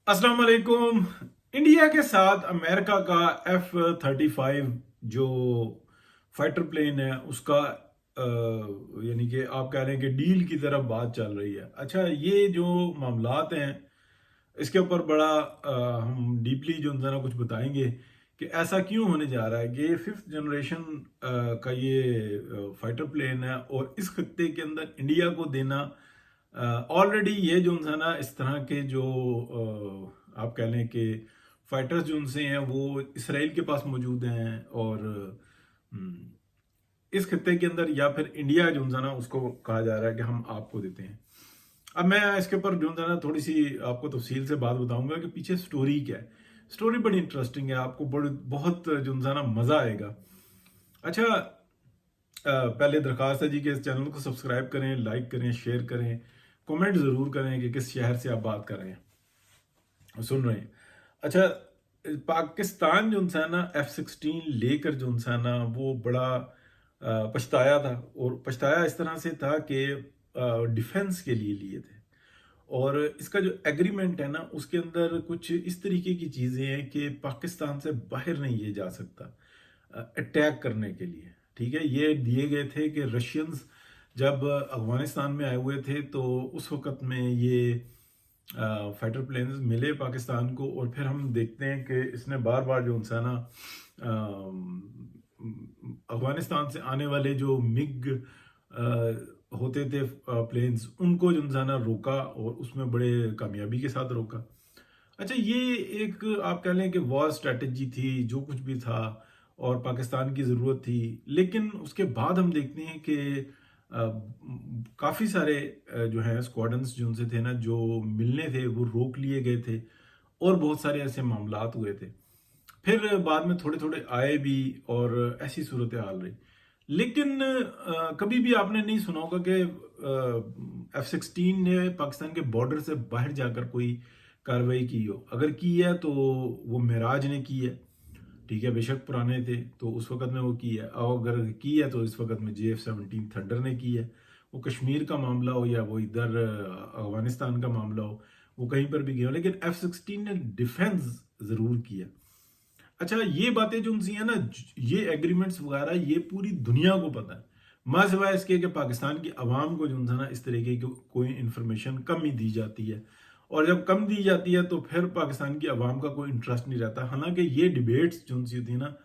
अस्सलाम वालेकुम। इंडिया के साथ अमेरिका का F-35 जो फाइटर प्लेन है उसका यानी कि आप कह रहे हैं कि डील की तरफ बात चल रही है। अच्छा, ये जो मामलात हैं इसके ऊपर बड़ा हम डीपली जो है ना कुछ बताएंगे कि ऐसा क्यों होने जा रहा है कि फिफ्थ जनरेशन का ये फाइटर प्लेन है और इस खत्ते के अंदर इंडिया को देना ऑलरेडी ये जो है ना इस तरह के जो आप कह लें कि फाइटर्स जो उनसे हैं वो इसराइल के पास मौजूद हैं और हम्म, इस खत्ते के अंदर या फिर इंडिया जो है ना उसको कहा जा रहा है कि हम आपको देते हैं। अब मैं इसके ऊपर जो है ना थोड़ी सी आपको तफसील से बात बताऊंगा कि पीछे स्टोरी क्या है। स्टोरी बड़ी इंटरेस्टिंग है, आपको बड़ी बहुत जो है ना मजा आएगा। अच्छा, पहले दरखास्त है जी कि इस चैनल को सब्सक्राइब करें, लाइक करें, शेयर करें, कमेंट ज़रूर करें कि किस शहर से आप बात कर रहे हैं, सुन रहे हैं। अच्छा, पाकिस्तान जो है ना F-16 लेकर जो है ना वो बड़ा पछताया था, और पछताया इस तरह से था कि डिफेंस के लिए लिए थे। और इसका जो एग्रीमेंट है ना उसके अंदर कुछ इस तरीके की चीज़ें हैं कि पाकिस्तान से बाहर नहीं ये जा सकता अटैक करने के लिए। ठीक है, ये दिए गए थे कि रशियंस जब अफगानिस्तान में आए हुए थे तो उस वक़्त में ये फाइटर प्लेन्स मिले पाकिस्तान को, और फिर हम देखते हैं कि इसने बार बार जो है ना अफगानिस्तान से आने वाले जो मिग होते थे प्लेन्स, उनको जो है ना रोका और उसमें बड़े कामयाबी के साथ रोका। अच्छा, ये एक आप कह लें कि वॉर स्ट्रेटजी थी, जो कुछ भी था, और पाकिस्तान की ज़रूरत थी। लेकिन उसके बाद हम देखते हैं कि काफ़ी सारे जो हैं स्क्वाड्रंस जो उनसे थे ना जो मिलने थे वो रोक लिए गए थे, और बहुत सारे ऐसे मामलात हुए थे। फिर बाद में थोड़े थोड़े आए भी, और ऐसी सूरत हाल रही। लेकिन कभी भी आपने नहीं सुना होगा कि F-16 ने पाकिस्तान के बॉर्डर से बाहर जाकर कोई कार्रवाई की हो। अगर की है तो वो मिराज ने की है। ठीक है, बेशक पुराने थे तो उस वक्त में वो की है, और अगर की है तो इस वक्त में JF-17 थंडर ने की है। वो कश्मीर का मामला हो या वो इधर अफगानिस्तान का मामला हो, वो कहीं पर भी गए हो, लेकिन F-16 ने डिफेंस ज़रूर किया। अच्छा, ये बातें जो उनसी हैं ना, ये एग्रीमेंट्स वगैरह ये पूरी दुनिया को पता है। माँ सिवाय इसके कि पाकिस्तान की आवाम को जो है ना इस तरीके की कोई इंफॉर्मेशन कम ही दी जाती है, और जब कम दी जाती है तो फिर पाकिस्तान की आवाम का कोई इंटरेस्ट नहीं रहता। हालांकि ये डिबेट्स जो सी होती है ना,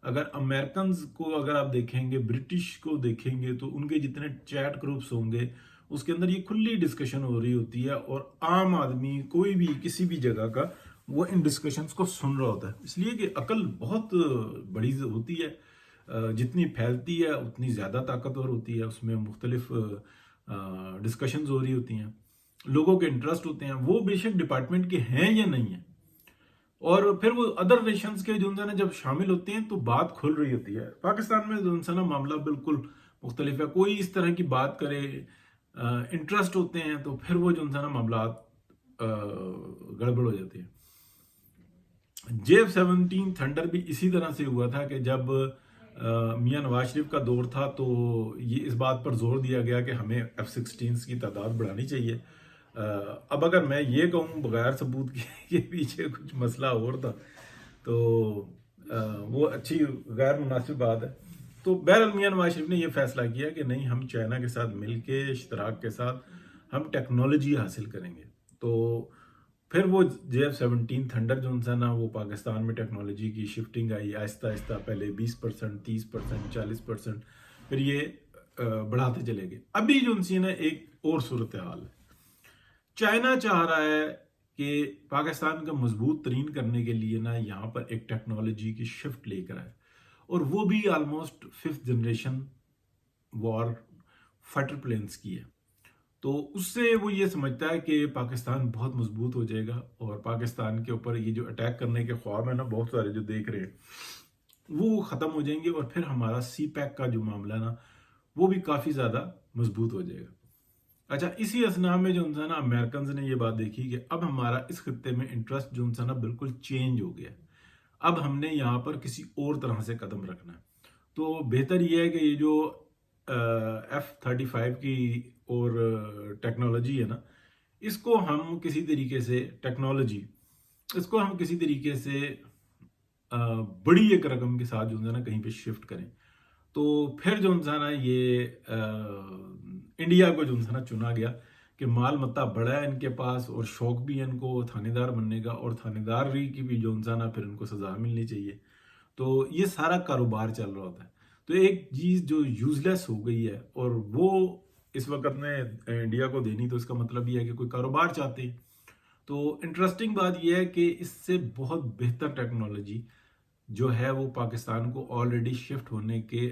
अगर अमेरिकन को अगर आप देखेंगे, ब्रिटिश को देखेंगे, तो उनके जितने चैट ग्रुप्स होंगे उसके अंदर ये खुली डिस्कशन हो रही होती है, और आम आदमी कोई भी किसी भी जगह का वो इन डिस्कशंस को सुन रहा होता है। इसलिए कि अकल बहुत बड़ी होती है, जितनी फैलती है उतनी ज़्यादा ताकतवर होती है। उसमें मुख्तलिफ डिस्कशंस हो रही होती हैं, लोगों के इंटरेस्ट होते हैं, वो बेशक डिपार्टमेंट के हैं या नहीं है, और फिर वो अदर नेशंस के जो है ना जब शामिल होते हैं तो बात खुल रही होती है। पाकिस्तान में जो है ना मामला बिल्कुल मुख्तलिफ है। कोई इस तरह की बात करे, इंटरेस्ट होते हैं, तो फिर वो जो है ना मामला गड़बड़ हो जाती है। JF-17 थंडर भी इसी तरह से हुआ था कि जब मियां नवाज शरीफ का दौर था तो ये इस बात पर जोर दिया गया कि हमें F-16 की तादाद बढ़ानी चाहिए। अब अगर मैं ये कहूँ बगैर सबूत के पीछे कुछ मसला और था तो वो अच्छी गैर मुनासिब बात है। तो बहरहाल मियां नवाज शरीफ ने यह फैसला किया कि नहीं, हम चाइना के साथ मिलके इश्तराक के साथ हम टेक्नोलॉजी हासिल करेंगे। तो फिर वो JF-17 थंडर जो है ना वो पाकिस्तान में टेक्नोलॉजी की शिफ्टिंग आई आहिस्ता आहिस्ता, पहले 20%, 30%, 40%, फिर ये बढ़ाते चले गए। अभी जो उनसी ना एक और सूरत हाल है। चाइना चाह रहा है कि पाकिस्तान का मजबूत तरीन करने के लिए ना यहाँ पर एक टेक्नोलॉजी की शिफ्ट लेकर आए, और वो भी almost fifth generation war fighter planes की है। तो उससे वो ये समझता है कि पाकिस्तान बहुत मजबूत हो जाएगा, और पाकिस्तान के ऊपर ये जो अटैक करने के ख्वाब है ना बहुत सारे जो देख रहे हैं वो ख़त्म हो जाएंगे, और फिर हमारा CPEC का जो मामला है ना वो भी काफ़ी ज़्यादा मजबूत हो जाएगा। अच्छा, इसी असना में जो है ना अमेरिकन ने ये बात देखी कि अब हमारा इस खत्ते में इंटरेस्ट जो है ना बिल्कुल चेंज हो गया। अब हमने यहाँ पर किसी और तरह से कदम रखना है। तो बेहतर ये है कि ये जो F-35 की और टेक्नोलॉजी है ना, इसको हम किसी तरीके से टेक्नोलॉजी इसको हम किसी तरीके से बड़ी एक रकम के साथ जो है ना कहीं पे शिफ्ट करें। तो फिर जो है ना ये इंडिया को जो है ना चुना गया कि माल मत्ता बड़ा है इनके पास और शौक भी है इनको थानेदार बनने का, और थानेदारी की भी जो है ना फिर इनको सज़ा मिलनी चाहिए। तो ये सारा कारोबार चल रहा होता है। तो एक चीज़ जो यूजलेस हो गई है और वो इस वक्त में इंडिया को देनी, तो इसका मतलब ये है कि कोई कारोबार चाहते हैं। तो इंटरेस्टिंग बात यह है कि इससे बहुत बेहतर टेक्नोलॉजी जो है वो पाकिस्तान को ऑलरेडी शिफ्ट होने के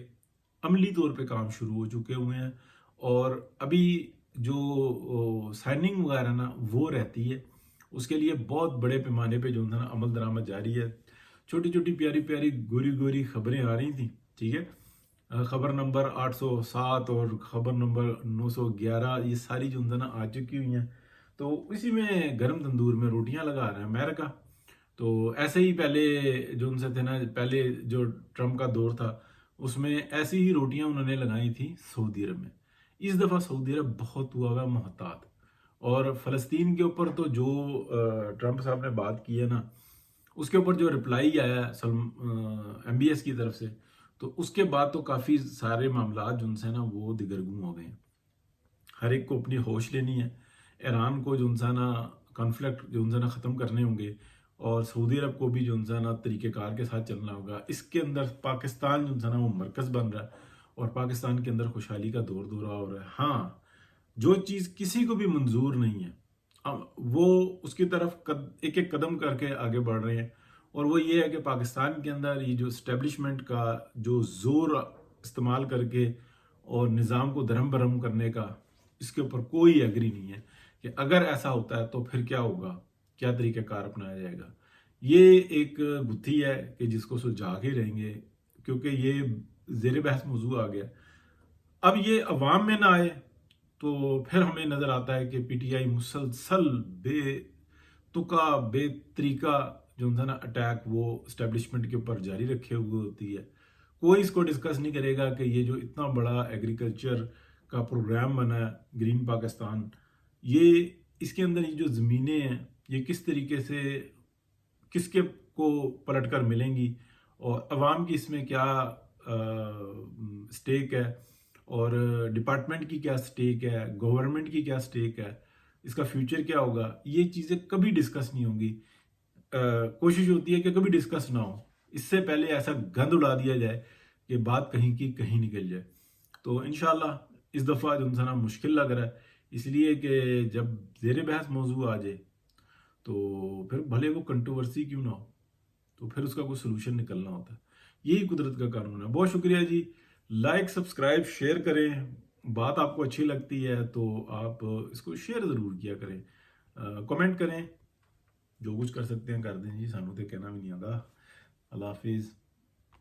अमली तौर पे काम शुरू हो चुके हुए हैं, और अभी जो साइनिंग वगैरह ना वो रहती है, उसके लिए बहुत बड़े पैमाने पे जो है ना अमल दरामद जारी है। छोटी छोटी प्यारी प्यारी गोरी गोरी खबरें आ रही थी, ठीक है, खबर नंबर 807 और खबर नंबर 911 ये सारी जो है ना आ चुकी हुई हैं। तो इसी में गर्म तंदूर में रोटियां लगा रहा है अमेरिका। तो ऐसे ही पहले जो उनसे थे ना, पहले जो ट्रम्प का दौर था उसमें ऐसी ही रोटियां उन्होंने लगाई थी सऊदी अरब में। इस दफ़ा सऊदी अरब बहुत हुआ हुआ मोहतात, और फ़लस्तीन के ऊपर तो जो ट्रम्प साहब ने बात की है ना, उसके ऊपर जो रिप्लाई आया MBS की तरफ से, तो उसके बाद तो काफ़ी सारे मामला जो उनसे ना वो दिगरगूं हो गए हैं। हर एक को अपनी होश लेनी है। ईरान को जो है ना कॉन्फ्लिक्ट जो है ना ख़त्म करने होंगे, और सऊदी अरब को भी जो है ना तरीक़ेकार के साथ चलना होगा। इसके अंदर पाकिस्तान जो है ना वो मरकज़ बन रहा है, और पाकिस्तान के अंदर खुशहाली का दौर दौरा हो रहा है। हाँ, जो चीज़ किसी को भी मंजूर नहीं है, वो उसकी तरफ एक एक कदम करके आगे बढ़ रहे हैं। और वो ये है कि पाकिस्तान के अंदर ये जो इस्टेब्लिशमेंट का जो ज़ोर इस्तेमाल करके और निज़ाम को दरहम बरहम करने का, इसके ऊपर कोई एग्री नहीं है कि अगर ऐसा होता है तो फिर क्या होगा, क्या तरीक़ाकार अपनाया जाएगा। ये एक गुत्थी है कि जिसको सुलझा के रहेंगे, क्योंकि ये ज़ेर बहस मौजू आ गया। अब ये अवाम में ना आए तो फिर हमें नज़र आता है कि PTI मुसलसल बेतुका बेतरीका जो है ना अटैक वो इस्टेब्लिशमेंट के ऊपर जारी रखे हुए होती है। कोई इसको डिस्कस नहीं करेगा कि ये जो इतना बड़ा एग्रीकल्चर का प्रोग्राम बना है ग्रीन पाकिस्तान, ये इसके अंदर ये जो ज़मीनें हैं ये किस तरीके से किसके को पलट कर मिलेंगी, और अवाम की इसमें क्या स्टेक है, और डिपार्टमेंट की क्या स्टेक है, गवर्नमेंट की क्या स्टेक है, इसका फ्यूचर क्या होगा, ये चीज़ें कभी डिस्कस नहीं होंगी। कोशिश होती है कि कभी डिस्कस ना हो, इससे पहले ऐसा गंद उड़ा दिया जाए कि बात कहीं की कहीं निकल जाए। तो इंशाल्लाह इस दफ़ा जो है ना मुश्किल लग रहा है, इसलिए कि जब ज़ेर बहस मौजू आ जाए तो फिर भले वो कंट्रोवर्सी क्यों ना हो, तो फिर उसका कोई सोल्यूशन निकलना होता है। यही कुदरत का कानून है। बहुत शुक्रिया जी। लाइक सब्सक्राइब शेयर करें। बात आपको अच्छी लगती है तो आप इसको शेयर ज़रूर किया करें, कमेंट करें, जो कुछ कर सकते हैं कर दें जी, सानू तो कहना भी नहीं आता। अल्लाह हाफिज़।